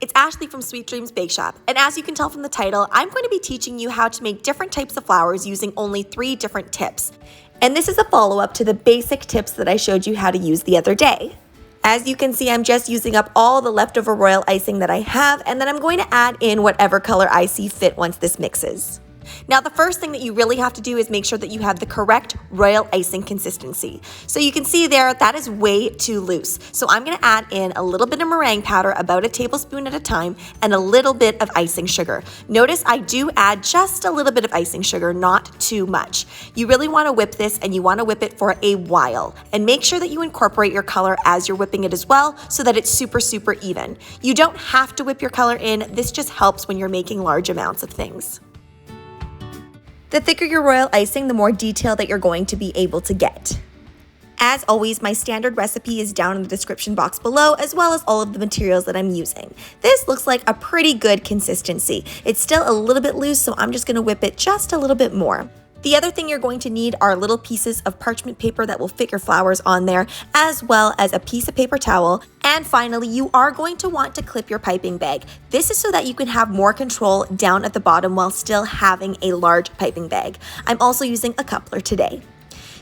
It's Ashleigh from Sweet Dreams Bake Shop, and as you can tell from the title, I'm going to be teaching you how to make different types of flowers using only 3 different tips. And this is a follow-up to the basic tips that I showed you how to use the other day. As you can see, I'm just using up all the leftover royal icing that I have, and then I'm going to add in whatever color I see fit once this mixes. Now, the first thing that you really have to do is make sure that you have the correct royal icing consistency. So you can see there, that is way too loose. So I'm gonna add in a little bit of meringue powder, about a tablespoon at a time, and a little bit of icing sugar. Notice I do add just a little bit of icing sugar, not too much. You really wanna whip this, and you wanna whip it for a while. And make sure that you incorporate your color as you're whipping it as well, so that it's super, super even. You don't have to whip your color in. This just helps when you're making large amounts of things. The thicker your royal icing, the more detail that you're going to be able to get. As always, my standard recipe is down in the description box below, as well as all of the materials that I'm using. This looks like a pretty good consistency. It's still a little bit loose, so I'm just gonna whip it just a little bit more. The other thing you're going to need are little pieces of parchment paper that will fit your flowers on there, as well as a piece of paper towel. And finally, you are going to want to clip your piping bag. This is so that you can have more control down at the bottom while still having a large piping bag. I'm also using a coupler today.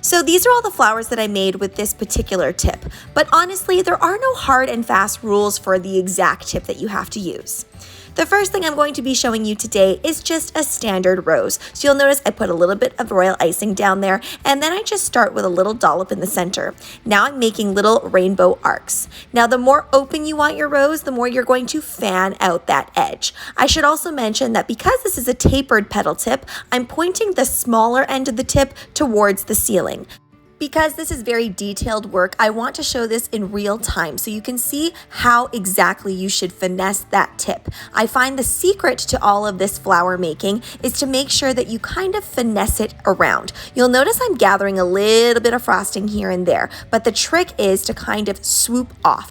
So these are all the flowers that I made with this particular tip, but honestly, there are no hard and fast rules for the exact tip that you have to use. The first thing I'm going to be showing you today is just a standard rose. So you'll notice I put a little bit of royal icing down there, and then I just start with a little dollop in the center. Now I'm making little rainbow arcs. Now the more open you want your rose, the more you're going to fan out that edge. I should also mention that because this is a tapered petal tip, I'm pointing the smaller end of the tip towards the ceiling. Because this is very detailed work, I want to show this in real time so you can see how exactly you should finesse that tip. I find the secret to all of this flower making is to make sure that you kind of finesse it around. You'll notice I'm gathering a little bit of frosting here and there, but the trick is to kind of swoop off.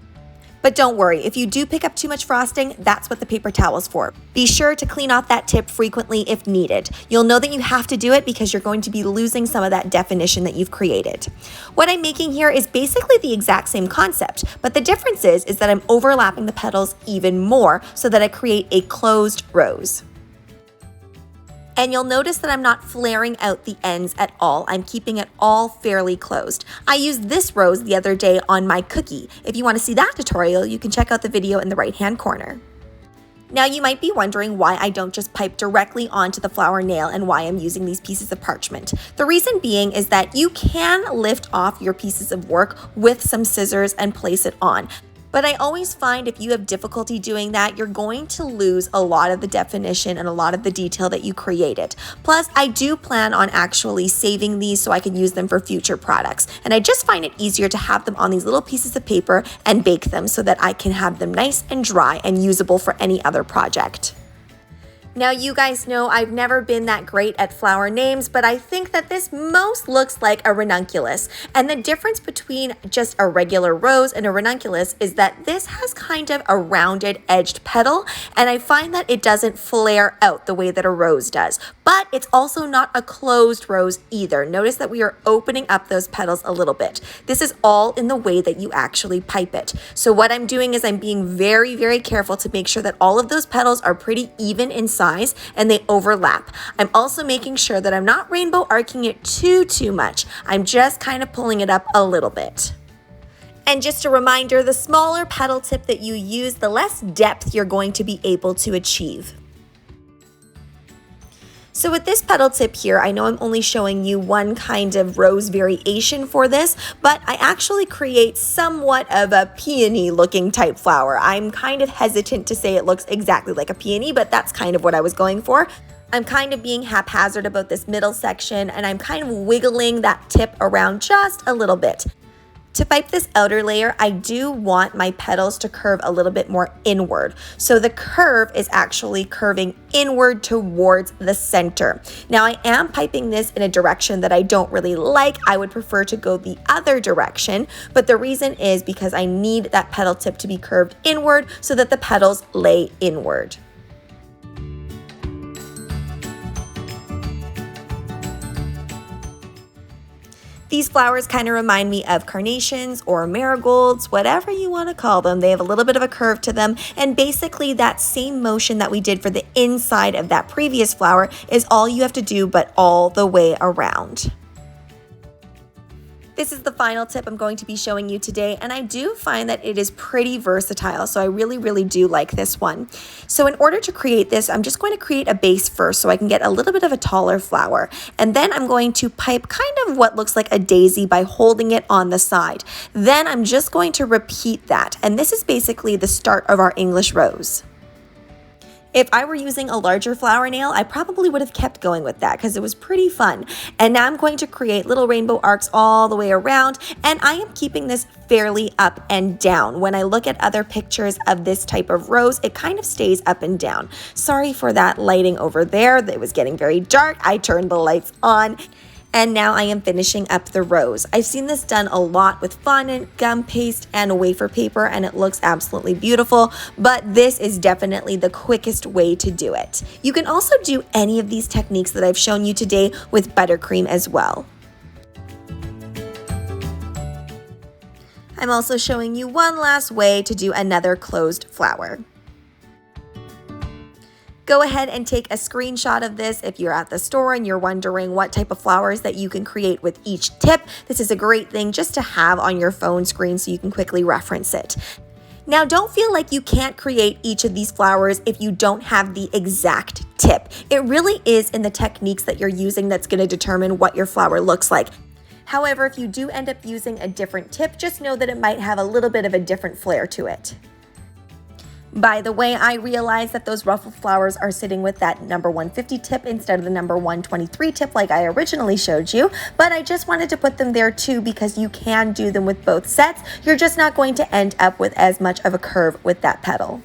But don't worry, if you do pick up too much frosting, that's what the paper towel is for. Be sure to clean off that tip frequently if needed. You'll know that you have to do it because you're going to be losing some of that definition that you've created. What I'm making here is basically the exact same concept, but the difference is that I'm overlapping the petals even more so that I create a closed rose. And you'll notice that I'm not flaring out the ends at all. I'm keeping it all fairly closed. I used this rose the other day on my cookie. If you want to see that tutorial, you can check out the video in the right-hand corner. Now you might be wondering why I don't just pipe directly onto the flower nail and why I'm using these pieces of parchment. The reason being is that you can lift off your pieces of work with some scissors and place it on. But I always find if you have difficulty doing that, you're going to lose a lot of the definition and a lot of the detail that you created. Plus, I do plan on actually saving these so I can use them for future products. And I just find it easier to have them on these little pieces of paper and bake them so that I can have them nice and dry and usable for any other project. Now you guys know I've never been that great at flower names, but I think that this most looks like a ranunculus. And the difference between just a regular rose and a ranunculus is that this has kind of a rounded edged petal, and I find that it doesn't flare out the way that a rose does. But it's also not a closed rose either. Notice that we are opening up those petals a little bit. This is all in the way that you actually pipe it. So what I'm doing is I'm being very, very careful to make sure that all of those petals are pretty even in size and they overlap. I'm also making sure that I'm not rainbow arcing it too much. I'm just kind of pulling it up a little bit. And just a reminder, the smaller petal tip that you use, the less depth you're going to be able to achieve. So with this petal tip here, I know I'm only showing you one kind of rose variation for this, but I actually create somewhat of a peony looking type flower. I'm kind of hesitant to say it looks exactly like a peony, but that's kind of what I was going for. I'm kind of being haphazard about this middle section, and I'm kind of wiggling that tip around just a little bit. To pipe this outer layer, I do want my petals to curve a little bit more inward. So the curve is actually curving inward towards the center. Now I am piping this in a direction that I don't really like. I would prefer to go the other direction, but the reason is because I need that petal tip to be curved inward so that the petals lay inward. These flowers kind of remind me of carnations or marigolds, whatever you want to call them. They have a little bit of a curve to them, and basically that same motion that we did for the inside of that previous flower is all you have to do, but all the way around. This is the final tip I'm going to be showing you today, and I do find that it is pretty versatile, so I really do like this one. So in order to create this, I'm just going to create a base first so I can get a little bit of a taller flower, and then I'm going to pipe kind of what looks like a daisy by holding it on the side. Then I'm just going to repeat that, and this is basically the start of our English rose. If I were using a larger flower nail, I probably would have kept going with that because it was pretty fun. And now I'm going to create little rainbow arcs all the way around, and I am keeping this fairly up and down. When I look at other pictures of this type of rose, it kind of stays up and down. Sorry for that lighting over there. It was getting very dark. I turned the lights on. And now I am finishing up the rose. I've seen this done a lot with fondant, gum paste, and wafer paper, and it looks absolutely beautiful, but this is definitely the quickest way to do it. You can also do any of these techniques that I've shown you today with buttercream as well. I'm also showing you one last way to do another closed flower. Go ahead and take a screenshot of this if you're at the store and you're wondering what type of flowers that you can create with each tip. This is a great thing just to have on your phone screen so you can quickly reference it. Now, don't feel like you can't create each of these flowers if you don't have the exact tip. It really is in the techniques that you're using that's going to determine what your flower looks like. However, if you do end up using a different tip, just know that it might have a little bit of a different flair to it. By the way, I realize that those ruffled flowers are sitting with that number 150 tip instead of the number 123 tip like I originally showed you, but I just wanted to put them there too because you can do them with both sets. You're just not going to end up with as much of a curve with that petal.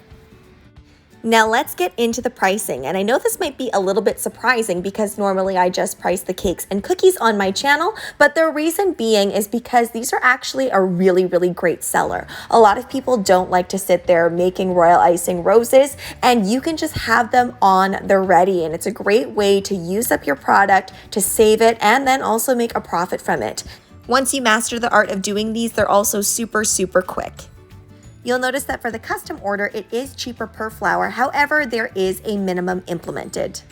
Now let's get into the pricing, and I know this might be a little bit surprising because normally I just price the cakes and cookies on my channel, but the reason being is because these are actually a really great seller. A lot of people don't like to sit there making royal icing roses, and you can just have them on the ready, and it's a great way to use up your product, to save it, and then also make a profit from it. Once you master the art of doing these, they're also super quick. You'll notice that for the custom order, it is cheaper per flower. However, there is a minimum implemented.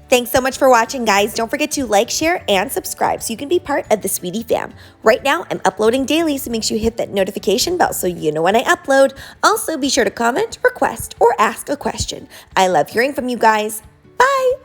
Thanks so much for watching, guys. Don't forget to like, share, and subscribe so you can be part of the Sweetie fam. Right now, I'm uploading daily, so make sure you hit that notification bell so you know when I upload. Also, be sure to comment, request, or ask a question. I love hearing from you guys. Bye!